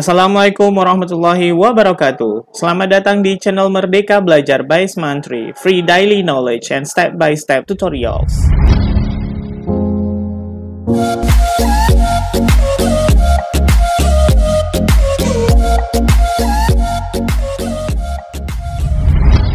Assalamualaikum warahmatullahi wabarakatuh. Selamat datang di channel Merdeka Belajar by Smantri, free daily knowledge and step-by-step tutorials.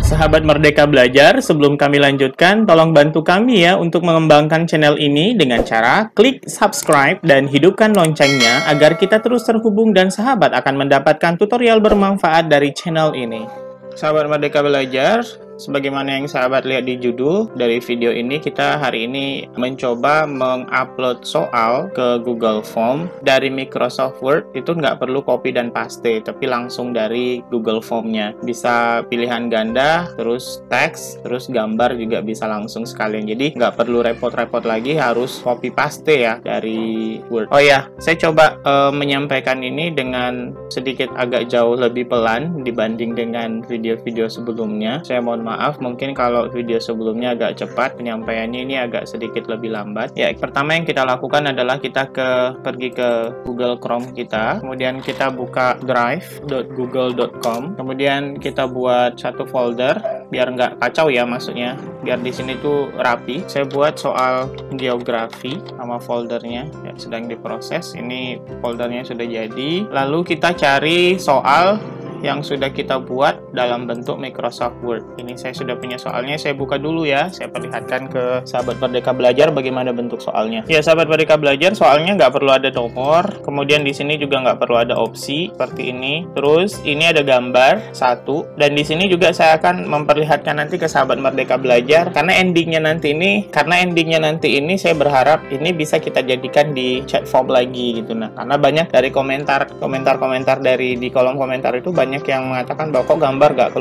Sahabat Merdeka Belajar, sebelum kami lanjutkan, tolong bantu kami ya untuk mengembangkan channel ini dengan cara klik subscribe dan hidupkan loncengnya agar kita terus terhubung dan sahabat akan mendapatkan tutorial bermanfaat dari channel ini. Sahabat Merdeka Belajar, sebagaimana yang sahabat lihat di judul dari video ini, kita hari ini mencoba mengupload soal ke Google Form dari Microsoft Word. Itu nggak perlu copy dan paste, tapi langsung dari Google Form-nya. Bisa pilihan ganda, terus teks, terus gambar juga bisa langsung sekalian. Jadi nggak perlu repot-repot lagi harus copy paste ya dari Word. Oh ya, saya coba menyampaikan ini dengan sedikit agak jauh lebih pelan dibanding dengan video-video sebelumnya. Saya mohon maaf, mungkin kalau video sebelumnya agak cepat, penyampaiannya ini agak sedikit lebih lambat. Ya, pertama yang kita lakukan adalah kita pergi ke Google Chrome kita, kemudian kita buka drive.google.com, kemudian kita buat satu folder, biar nggak kacau ya maksudnya, biar di sini tuh rapi. Saya buat soal geografi, nama foldernya ya, sedang diproses. Ini foldernya sudah jadi. Lalu kita cari soal yang sudah kita buat dalam bentuk Microsoft Word. Ini saya sudah punya soalnya, saya buka dulu ya. Saya perlihatkan ke sahabat Merdeka Belajar bagaimana bentuk soalnya. Ya, sahabat Merdeka Belajar, soalnya nggak perlu ada nomor. Kemudian di sini juga nggak perlu ada opsi seperti ini. Terus ini ada gambar satu. Dan di sini juga saya akan memperlihatkan nanti ke sahabat Merdeka Belajar. Karena endingnya nanti ini saya berharap ini bisa kita jadikan di chat form lagi gitu. Nah, karena banyak dari komentar dari di kolom komentar itu banyak yang mengatakan bahwa kok gambar gak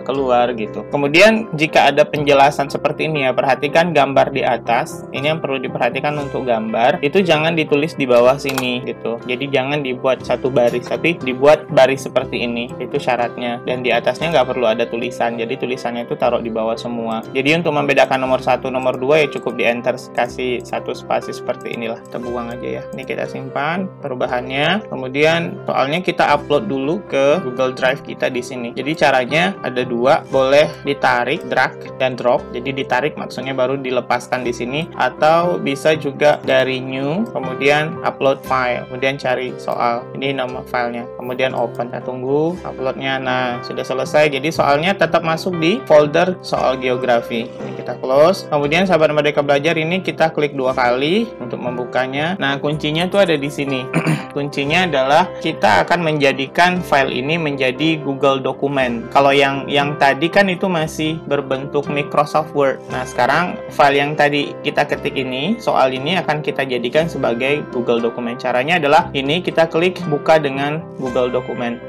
keluar gitu. Kemudian jika ada penjelasan seperti ini ya, perhatikan gambar di atas. Ini yang perlu diperhatikan untuk gambar, itu jangan ditulis di bawah sini gitu. Jadi jangan dibuat satu baris, tapi dibuat baris seperti ini. Itu syaratnya. Dan di atasnya nggak perlu ada tulisan. Jadi tulisannya itu taruh di bawah semua. Jadi untuk membedakan nomor 1, nomor 2 ya cukup di enter, kasih satu spasi seperti inilah. Kita buang aja ya. Ini kita simpan perubahannya. Kemudian soalnya kita upload dulu ke Google Drive kita di sini. Jadi caranya ada dua, boleh ditarik, drag dan drop. Jadi ditarik maksudnya baru dilepaskan di sini, atau bisa juga dari new, kemudian upload file, kemudian cari soal. Ini nama filenya, kemudian open. Kita tunggu uploadnya. Nah, sudah selesai. Jadi soalnya tetap masuk di folder soal geografi. Ini kita close. Kemudian sahabat Merdeka Belajar, ini kita klik 2 kali untuk membukanya. Nah, kuncinya tuh ada di sini. Kuncinya adalah kita akan menjadikan file ini menjadi Google dokumen. Kalau yang tadi kan itu masih berbentuk Microsoft Word. Nah, sekarang file yang tadi kita ketik ini, soal ini akan kita jadikan sebagai Google dokumen. Caranya adalah ini, kita klik buka dengan Google dokumen.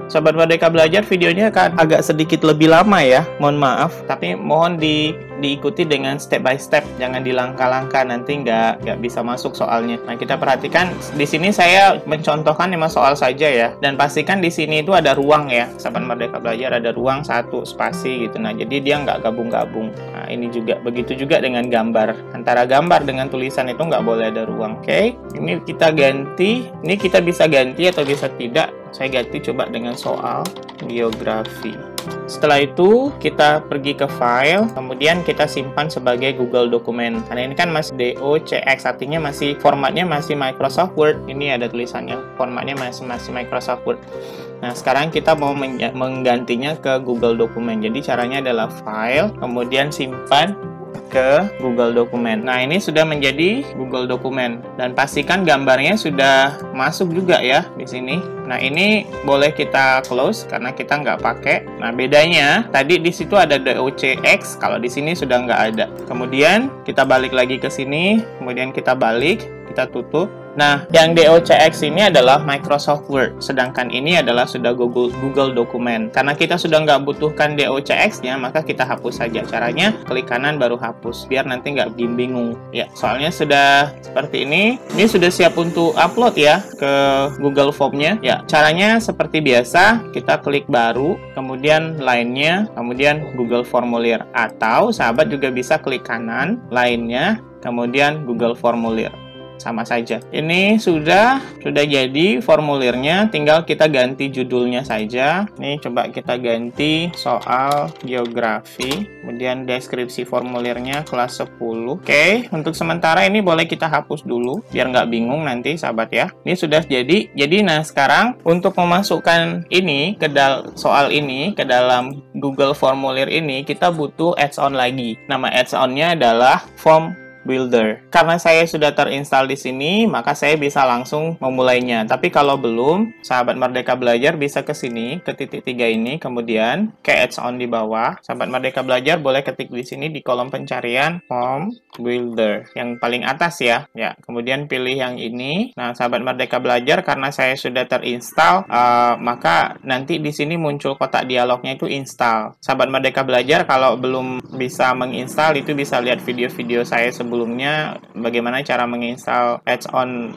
Sahabat Merdeka Belajar, videonya akan agak sedikit lebih lama ya, mohon maaf, tapi mohon diikuti dengan step by step, jangan dilangkah-langkah, nanti nggak bisa masuk soalnya. Nah, kita perhatikan di sini saya mencontohkan 5 soal saja ya, dan pastikan di sini itu ada ruang ya, sahabat Merdeka Belajar, ada ruang 1 spasi gitu. Nah, jadi dia nggak gabung-gabung. Nah, ini juga begitu juga dengan gambar, antara gambar dengan tulisan itu nggak boleh ada ruang. Oke, ini kita ganti, ini kita bisa ganti atau bisa tidak. Saya ganti coba dengan soal geografi. Setelah itu kita pergi ke file, kemudian kita simpan sebagai Google dokumen. Karena ini kan masih docx, artinya masih formatnya masih Microsoft Word. Ini ada tulisannya, formatnya masih Microsoft Word. Nah, sekarang kita mau menggantinya ke Google dokumen. Jadi caranya adalah file, kemudian simpan ke Google dokumen. Nah, ini sudah menjadi Google dokumen, dan pastikan gambarnya sudah masuk juga ya di sini. Nah, ini boleh kita close karena kita nggak pakai. Nah, bedanya tadi di situ ada docx, kalau di sini sudah nggak ada. Kemudian kita balik lagi ke sini, kemudian kita balik, kita tutup. Nah, yang docx ini adalah Microsoft Word, sedangkan ini adalah sudah Google dokumen. Karena kita sudah nggak butuhkan docx-nya, maka kita hapus saja. Caranya klik kanan baru hapus, biar nanti nggak bingung. Ya, soalnya sudah seperti ini. Ini sudah siap untuk upload ya ke Google Form-nya. Ya, caranya seperti biasa, kita klik baru, kemudian lainnya, kemudian Google Formulir. Atau sahabat juga bisa klik kanan, lainnya, kemudian Google Formulir. Sama saja. Ini sudah jadi formulirnya, tinggal kita ganti judulnya saja. Nih coba kita ganti soal geografi, kemudian deskripsi formulirnya kelas 10. Oke, untuk sementara ini boleh kita hapus dulu biar nggak bingung nanti sahabat ya. Ini sudah jadi. Nah sekarang untuk memasukkan ini soal ini ke dalam Google Formulir ini, kita butuh add-on lagi. Nama add-onnya adalah Form Builder. Karena saya sudah terinstall di sini, maka saya bisa langsung memulainya. Tapi kalau belum, sahabat Merdeka Belajar bisa ke sini, ke titik 3 ini, kemudian ke add-on di bawah. Sahabat Merdeka Belajar boleh ketik di sini di kolom pencarian Form Builder yang paling atas ya. Kemudian pilih yang ini. Nah, sahabat Merdeka Belajar, karena saya sudah terinstall, maka nanti di sini muncul kotak dialognya itu install. Sahabat Merdeka Belajar kalau belum bisa menginstal, itu bisa lihat video-video saya sebelumnya bagaimana cara menginstal add-on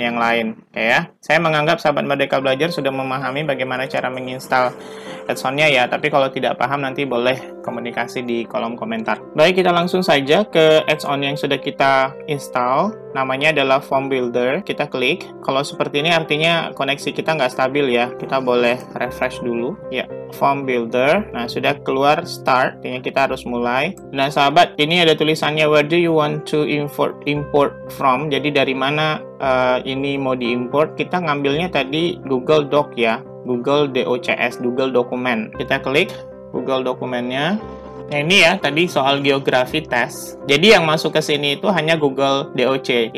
yang lain ya. Saya menganggap sahabat Merdeka Belajar sudah memahami bagaimana cara menginstal add-onnya ya, tapi kalau tidak paham nanti boleh komunikasi di kolom komentar. Baik, kita langsung saja ke add-on yang sudah kita install. Namanya adalah Form Builder. Kita klik. Kalau seperti ini artinya koneksi kita nggak stabil ya. Kita boleh refresh dulu ya. Form Builder. Nah, sudah keluar start, artinya kita harus mulai. Nah, sahabat, ini ada tulisannya where do you want to import from. Jadi dari mana ini mau diimport? Kita ngambilnya tadi Google Doc ya. Google DOCS, Google Dokumen. Kita klik Google Dokumennya. Nah, ini ya, tadi soal geografi tes. Jadi yang masuk ke sini itu hanya Google DOC.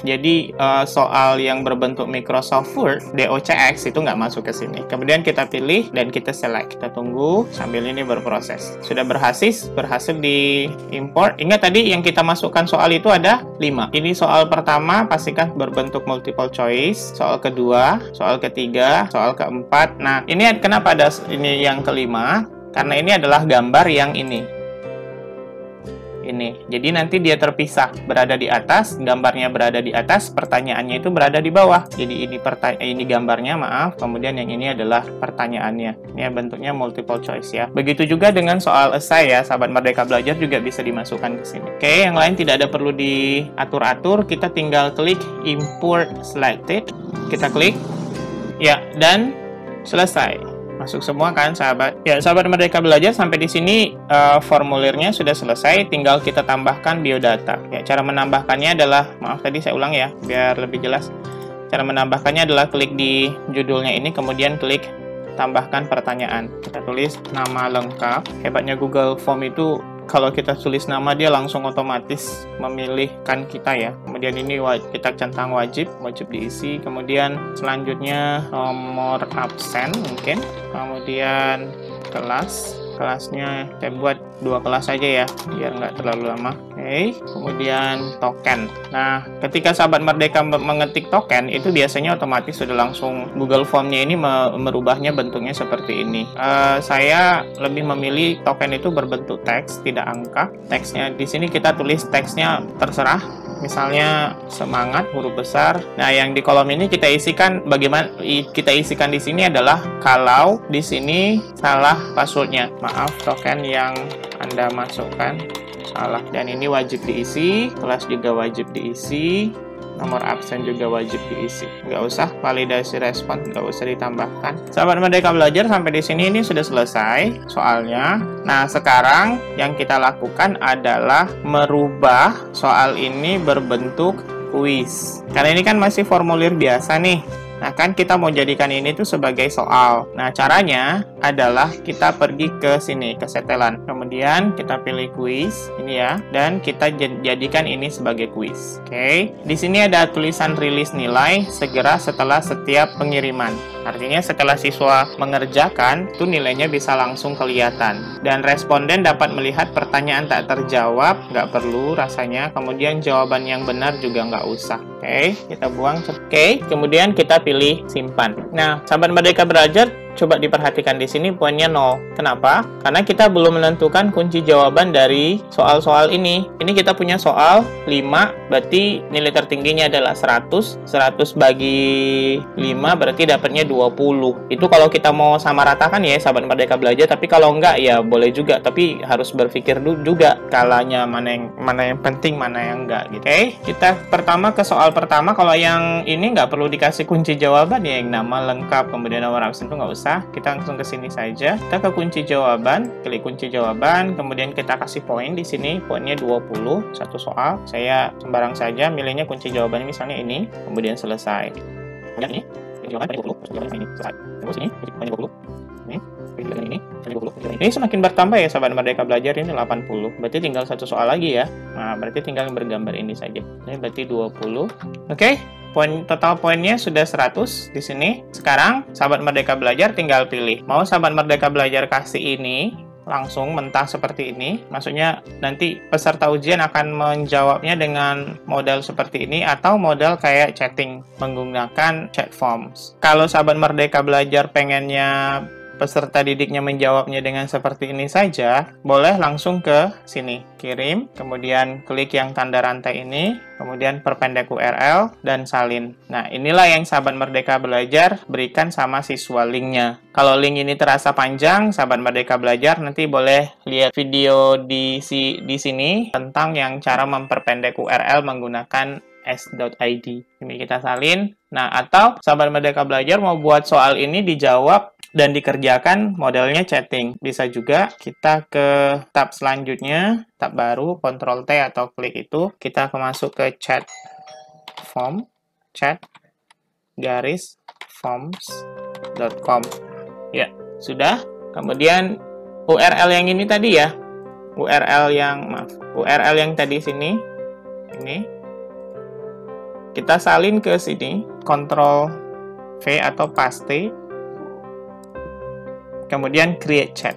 Jadi soal yang berbentuk Microsoft Word, DOCX itu nggak masuk ke sini. Kemudian kita pilih dan kita select. Kita tunggu sambil ini berproses. Sudah berhasil di import. Ingat tadi yang kita masukkan soal itu ada 5. Ini soal pertama, pastikan berbentuk multiple choice. Soal kedua, soal ketiga, soal keempat. Nah, ini kenapa ada ini yang kelima? Karena ini adalah gambar yang ini. Jadi nanti dia terpisah, berada di atas, gambarnya berada di atas, pertanyaannya itu berada di bawah. Jadi ini gambarnya, maaf, kemudian yang ini adalah pertanyaannya. Ini bentuknya multiple choice ya. Begitu juga dengan soal essay ya, sahabat Merdeka Belajar juga bisa dimasukkan ke sini. Oke, yang lain tidak ada perlu diatur-atur, kita tinggal klik import selected. Kita klik. Ya, dan selesai. Masuk semua kan sahabat? Ya, sahabat Merdeka Belajar, sampai di sini formulirnya sudah selesai, tinggal kita tambahkan biodata. Ya, cara menambahkannya adalah, maaf tadi saya ulang ya, biar lebih jelas. Cara menambahkannya adalah klik di judulnya ini, kemudian klik tambahkan pertanyaan. Kita tulis nama lengkap. Hebatnya Google Form itu, kalau kita tulis nama dia langsung otomatis memilihkan kita ya. Kemudian ini kita centang wajib diisi. Kemudian selanjutnya nomor absen mungkin. Kemudian kelasnya saya buat 2 kelas saja ya, biar nggak terlalu lama. Oke, kemudian token. Nah, ketika sahabat Merdeka mengetik token, itu biasanya otomatis sudah langsung Google Form-nya ini merubahnya bentuknya seperti ini. Saya lebih memilih token itu berbentuk teks, tidak angka. Teksnya di sini kita tulis teksnya terserah. Misalnya semangat huruf besar. Nah, yang di kolom ini kita isikan kita isikan di sini adalah kalau di sini salah passwordnya. Maaf, token yang Anda masukkan salah. Dan ini wajib diisi, kelas juga wajib diisi, nomor absen juga wajib diisi. Nggak usah validasi respon, nggak usah ditambahkan. Sahabat Merdeka Belajar, sampai di sini ini sudah selesai soalnya. Nah, sekarang yang kita lakukan adalah merubah soal ini berbentuk kuis. Karena ini kan masih formulir biasa nih. Nah, kan kita mau jadikan ini tuh sebagai soal. Nah, caranya adalah kita pergi ke sini, ke setelan. Kemudian kita pilih kuis, ini ya. Dan kita jadikan ini sebagai kuis. Oke. Di sini ada tulisan rilis nilai segera setelah setiap pengiriman. Artinya setelah siswa mengerjakan, itu nilainya bisa langsung kelihatan. Dan responden dapat melihat pertanyaan tak terjawab, nggak perlu rasanya. Kemudian jawaban yang benar juga nggak usah. Oke, kita buang. Oke, kemudian kita pilih simpan. Nah, sahabat Merdeka Belajar, coba diperhatikan di sini poinnya 0. Kenapa? Karena kita belum menentukan kunci jawaban dari soal-soal ini. Ini kita punya soal 5, berarti nilai tertingginya adalah 100. 100 bagi 5 berarti dapatnya 20. Itu kalau kita mau sama ratakan ya, sahabat Merdeka Belajar. Tapi kalau enggak ya boleh juga, tapi harus berpikir juga kalanya mana yang penting, mana yang enggak gitu. Oke, kita pertama ke soal pertama. Kalau yang ini nggak perlu dikasih kunci jawaban ya, yang nama lengkap kemudian nomor absen itu nggak usah, kita langsung ke sini saja. Kita ke kunci jawaban, klik kunci jawaban, kemudian kita kasih poin di sini, poinnya 20, satu soal. Saya sembarang saja milihnya kunci jawabannya misalnya ini, kemudian selesai. Kemudian ini jawaban 20, jawaban ini selesai. Terus ini poinnya 20. Ini semakin bertambah ya sahabat Merdeka Belajar, ini 80. Berarti tinggal satu soal lagi ya. Nah, berarti tinggal bergambar ini saja. Ini berarti 20. Oke, total poinnya sudah 100 di sini. Sekarang sahabat Merdeka Belajar tinggal pilih. Mau sahabat Merdeka Belajar kasih ini langsung mentah seperti ini, maksudnya nanti peserta ujian akan menjawabnya dengan model seperti ini atau model kayak chatting menggunakan chat forms. Kalau sahabat Merdeka Belajar pengennya peserta didiknya menjawabnya dengan seperti ini saja, boleh langsung ke sini, kirim, kemudian klik yang tanda rantai ini, kemudian perpendek URL, dan salin. Nah, inilah yang sahabat Merdeka Belajar berikan sama siswa linknya. Kalau link ini terasa panjang, sahabat Merdeka Belajar nanti boleh lihat video di sini tentang yang cara memperpendek URL menggunakan s.id. Ini kita salin. Nah, atau sahabat Merdeka Belajar mau buat soal ini dijawab dan dikerjakan modelnya chatting. Bisa juga kita ke tab selanjutnya, tab baru, Ctrl T atau klik itu, kita masuk ke chat form, chat garis forms.com. Ya, sudah. Kemudian URL yang ini tadi ya. URL yang tadi sini. Ini. Kita salin ke sini, Ctrl V atau paste. Kemudian create chat.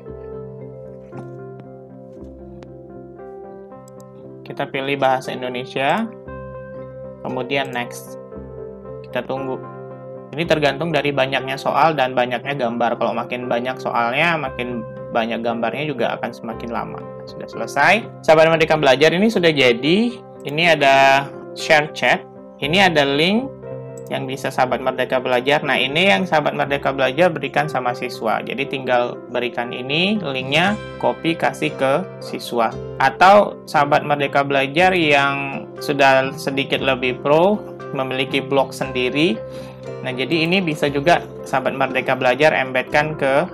Kita pilih bahasa Indonesia. Kemudian next. Kita tunggu. Ini tergantung dari banyaknya soal dan banyaknya gambar. Kalau makin banyak soalnya, makin banyak gambarnya juga akan semakin lama. Sudah selesai. Sahabat Merdeka Belajar, ini sudah jadi. Ini ada share chat. Ini ada link yang bisa sahabat Merdeka Belajar. Nah, ini yang sahabat Merdeka Belajar berikan sama siswa. Jadi tinggal berikan ini, linknya, copy, kasih ke siswa. Atau sahabat Merdeka Belajar yang sudah sedikit lebih pro, memiliki blog sendiri. Nah, jadi ini bisa juga sahabat Merdeka Belajar embedkan ke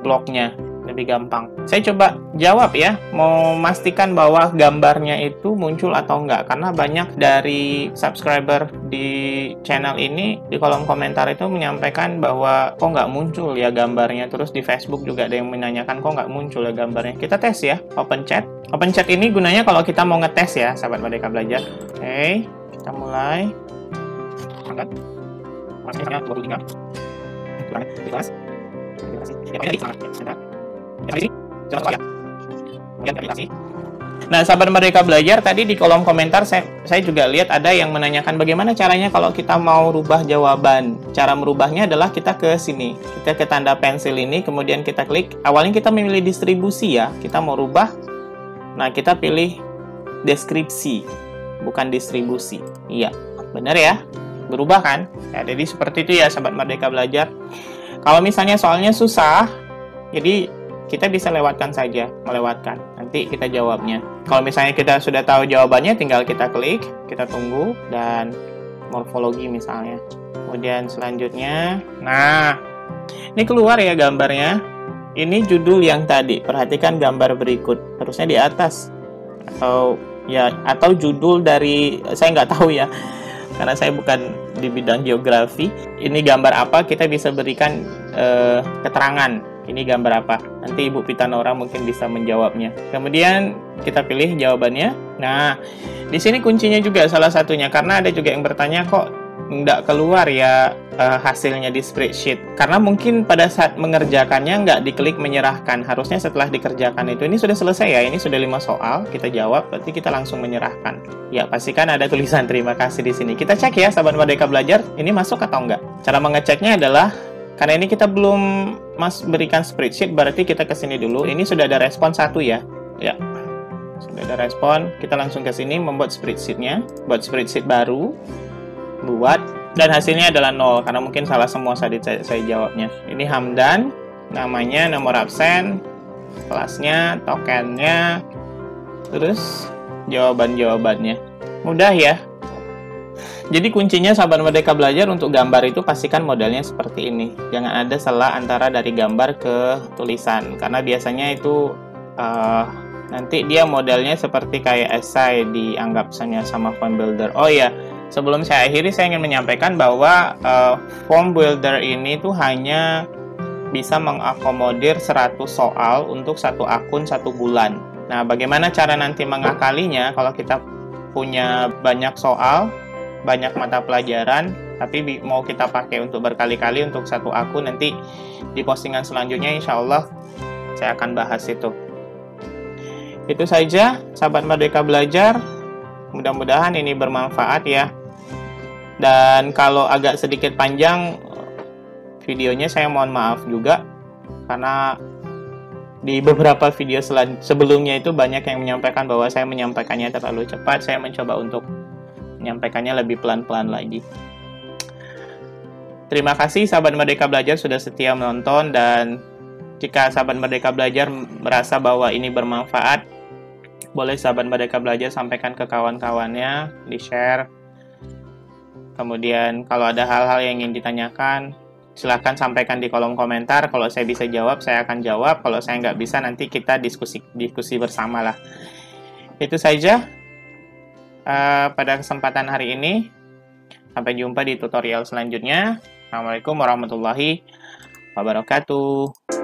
blognya. Lebih gampang. Saya coba jawab ya, mau memastikan bahwa gambarnya itu muncul atau enggak, karena banyak dari subscriber di channel ini di kolom komentar itu menyampaikan bahwa kok nggak muncul ya gambarnya. Terus di Facebook juga ada yang menanyakan kok nggak muncul ya gambarnya. Kita tes ya, open chat. Open chat ini gunanya kalau kita mau ngetes ya, sahabat Merdeka Belajar. Oke, kita mulai. Angkat. Masuknya 23. Jelas. Nah, sahabat Merdeka Belajar, tadi di kolom komentar saya juga lihat ada yang menanyakan bagaimana caranya kalau kita mau rubah jawaban. Cara merubahnya adalah kita ke sini. Kita ke tanda pensil ini, kemudian kita klik. Awalnya kita memilih distribusi ya. Kita mau rubah. Nah, kita pilih deskripsi, bukan distribusi. Iya, benar ya? Berubah kan? Ya, jadi seperti itu ya, sahabat Merdeka Belajar. Kalau misalnya soalnya susah, jadi kita bisa lewatkan saja, melewatkan. Nanti kita jawabnya. Kalau misalnya kita sudah tahu jawabannya, tinggal kita klik, kita tunggu, dan morfologi misalnya. Kemudian selanjutnya, nah, ini keluar ya gambarnya. Ini judul yang tadi. Perhatikan gambar berikut. Harusnya di atas. Atau judul dari, saya nggak tahu ya. Karena saya bukan di bidang geografi. Ini gambar apa, kita bisa berikan keterangan. Ini gambar apa? Nanti Ibu Pitanora mungkin bisa menjawabnya. Kemudian kita pilih jawabannya. Nah, di sini kuncinya juga salah satunya. Karena ada juga yang bertanya kok nggak keluar ya hasilnya di spreadsheet. Karena mungkin pada saat mengerjakannya nggak diklik menyerahkan. Harusnya setelah dikerjakan itu. Ini sudah selesai ya. Ini sudah 5 soal. Kita jawab, berarti kita langsung menyerahkan. Ya, pastikan ada tulisan terima kasih di sini. Kita cek ya, sahabat Merdeka Belajar. Ini masuk atau enggak? Cara mengeceknya adalah Karena ini kita belum berikan spreadsheet, berarti kita ke sini dulu. Ini sudah ada respon 1 ya. Ya. Sudah ada respon, kita langsung ke sini membuat spreadsheet-nya. Buat spreadsheet baru. Buat, dan hasilnya adalah 0 karena mungkin salah semua tadi saya jawabnya. Ini Hamdan, namanya, nomor absen, kelasnya, tokennya, terus jawaban-jawabannya. Mudah ya. Jadi kuncinya sahabat Merdeka Belajar untuk gambar itu pastikan modelnya seperti ini. Jangan ada salah antara dari gambar ke tulisan. Karena biasanya itu nanti dia modelnya seperti kayak esai dianggap sama form builder. Oh ya, sebelum saya akhiri saya ingin menyampaikan bahwa form builder ini tuh hanya bisa mengakomodir 100 soal untuk satu akun 1 bulan. Nah, bagaimana cara nanti mengakalinya kalau kita punya banyak soal, banyak mata pelajaran, tapi mau kita pakai untuk berkali-kali untuk satu akun, nanti di postingan selanjutnya insya Allah saya akan bahas itu. Itu saja sahabat Merdeka Belajar, mudah-mudahan ini bermanfaat ya. Dan kalau agak sedikit panjang videonya saya mohon maaf juga, karena di beberapa video sebelumnya itu banyak yang menyampaikan bahwa saya menyampaikannya terlalu cepat. Saya mencoba untuk menyampaikannya lebih pelan-pelan lagi. Terima kasih sahabat Merdeka Belajar sudah setia menonton, dan jika sahabat Merdeka Belajar merasa bahwa ini bermanfaat, boleh sahabat Merdeka Belajar sampaikan ke kawan-kawannya, di-share. Kemudian kalau ada hal-hal yang ingin ditanyakan, silahkan sampaikan di kolom komentar. Kalau saya bisa jawab, saya akan jawab. Kalau saya nggak bisa, nanti kita diskusi bersama lah. Itu saja pada kesempatan hari ini. Sampai jumpa di tutorial selanjutnya. Assalamualaikum warahmatullahi wabarakatuh.